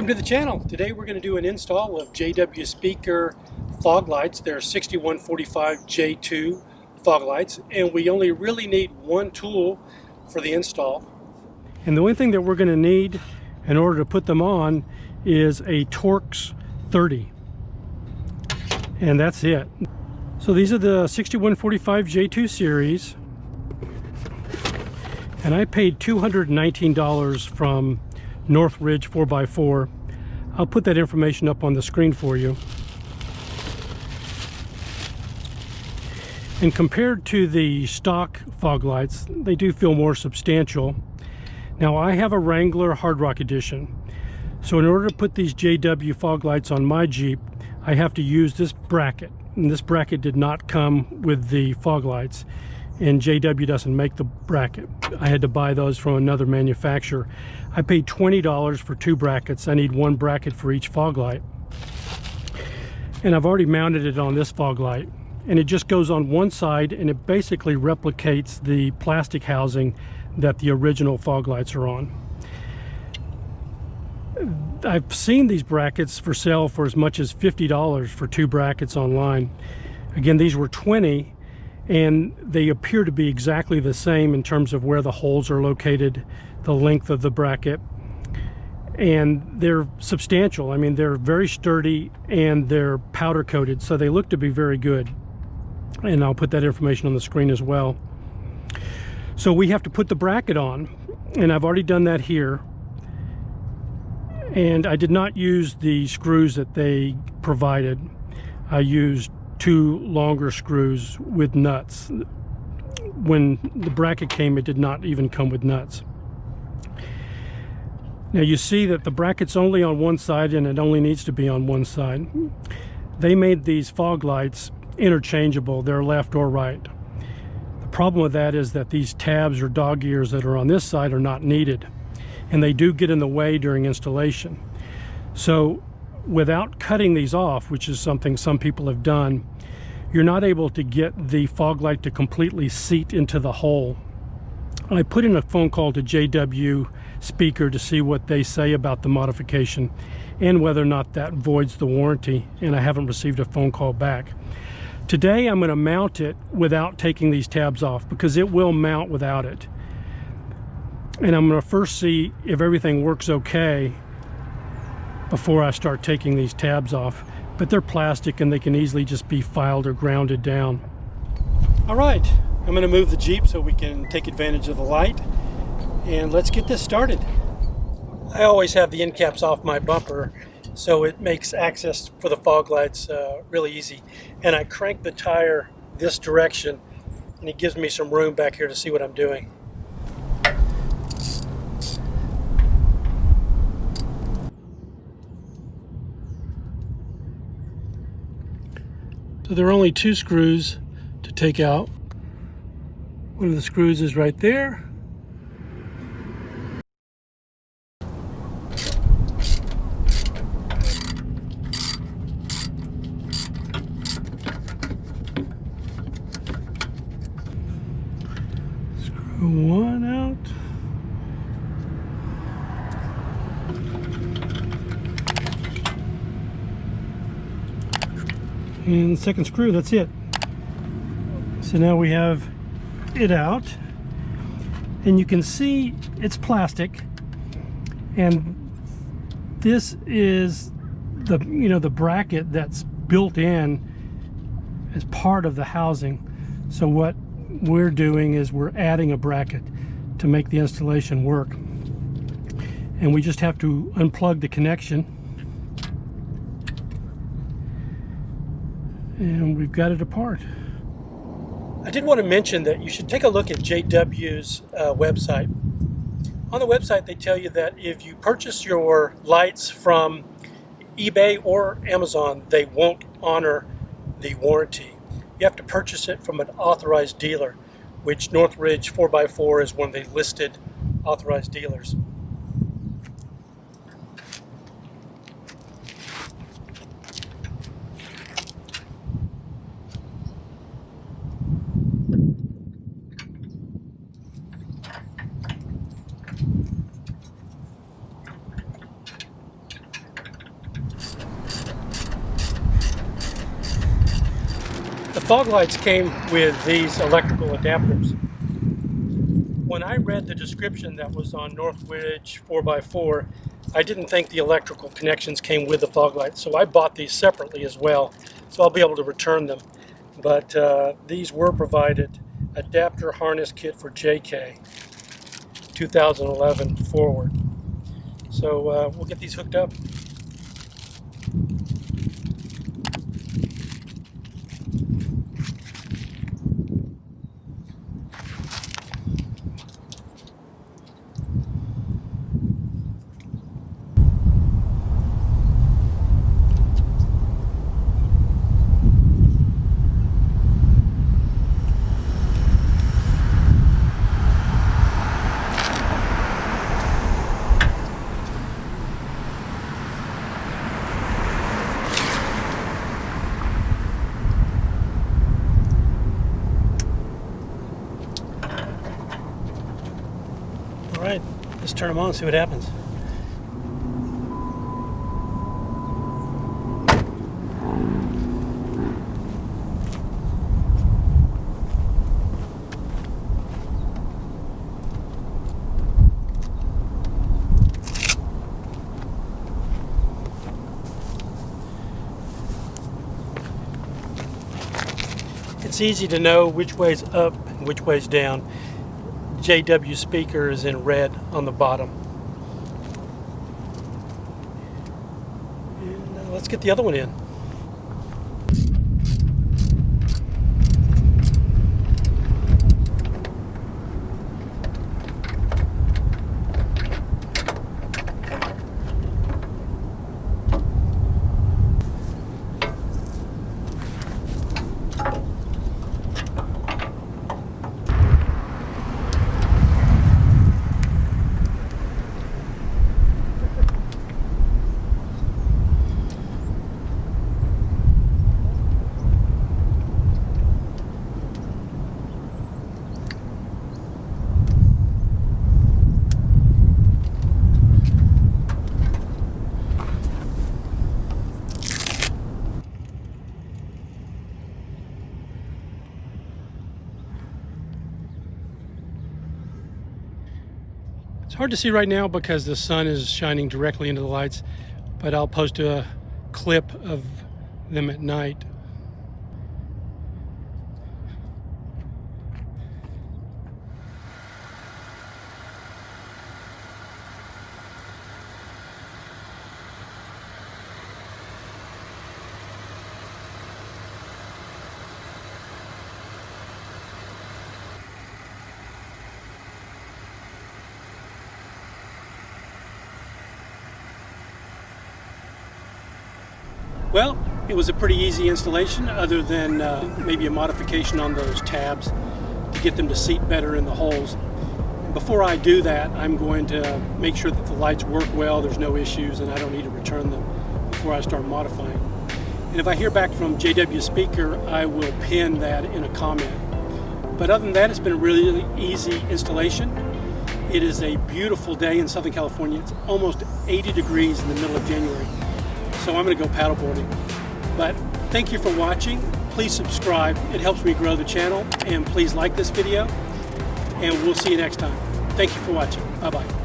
Welcome to the channel. Today we're going to do an install of JW Speaker fog lights. They're 6145 J2 fog lights, and we only really need one tool for the install. And the only thing that we're going to need in order to put them on is a Torx 30. And that's it. So these are the 6145 J2 series. And I paid $219 from Northridge 4x4. I'll put that information up on the screen for you. And compared to the stock fog lights, they do feel more substantial. Now I have a Wrangler Hard Rock Edition. So in order to put these JW fog lights on my Jeep, I have to use this bracket. And this bracket did not come with the fog lights. And JW doesn't make the bracket. I had to buy those from another manufacturer. I paid $20 for two brackets. I need one bracket for each fog light. And I've already mounted it on this fog light. And it just goes on one side, and it basically replicates the plastic housing that the original fog lights are on. I've seen these brackets for sale for as much as $50 for two brackets online. Again, these were $20. And they appear to be exactly the same in terms of where the holes are located, the length of the bracket, and they're substantial. I mean, they're very sturdy and they're powder coated, so they look to be very good. And I'll put that information on the screen as well. So we have to put the bracket on, and I've already done that here. And I did not use the screws that they provided. I used two longer screws with nuts. When the bracket came, it did not even come with nuts. Now you see that the bracket's only on one side, and it only needs to be on one side. They made these fog lights interchangeable. They're left or right. The problem with that is that these tabs or dog ears that are on this side are not needed, and they do get in the way during installation. So without cutting these off, which is something some people have done, you're not able to get the fog light to completely seat into the hole. I put in a phone call to JW Speaker to see what they say about the modification and whether or not that voids the warranty, and I haven't received a phone call back. Today I'm going to mount it without taking these tabs off, because it will mount without it. And I'm going to first see if everything works okay before I start taking these tabs off. But they're plastic and they can easily just be filed or grounded down. All right, I'm going to move the Jeep so we can take advantage of the light, and let's get this started. I always have the end caps off my bumper, so it makes access for the fog lights really easy. And I crank the tire this direction, and it gives me some room back here to see what I'm doing. So there are only two screws to take out. One of the screws is right there. Screw one out. And the second screw, that's it. So now we have it out, and you can see it's plastic, and this is the the bracket that's built in as part of the housing. So what we're doing is we're adding a bracket to make the installation work, and we just have to unplug the connection. And we've got it apart. I did want to mention that you should take a look at JW's website. On the website, they tell you that if you purchase your lights from eBay or Amazon, they won't honor the warranty. You have to purchase it from an authorized dealer, which Northridge 4x4 is one of the listed authorized dealers. The fog lights came with these electrical adapters. When I read the description that was on Northwich 4x4, I didn't think the electrical connections came with the fog lights, so I bought these separately as well, so I'll be able to return them. But these were provided, adapter harness kit for JK 2011 forward. So we'll get these hooked up. All right, let's turn them on and see what happens. It's easy to know which way's up and which way's down. JW speaker is in red on the bottom. And let's get the other one in. It's hard to see right now because the sun is shining directly into the lights, but I'll post a clip of them at night. Well, it was a pretty easy installation other than maybe a modification on those tabs to get them to seat better in the holes. Before I do that, I'm going to make sure that the lights work well, there's no issues, and I don't need to return them before I start modifying. And if I hear back from JW Speaker, I will pin that in a comment. But other than that, it's been a really easy installation. It is a beautiful day in Southern California. It's almost 80 degrees in the middle of January. So I'm going to go paddleboarding. But thank you for watching. Please subscribe. It helps me grow the channel. And please like this video. And we'll see you next time. Thank you for watching. Bye-bye.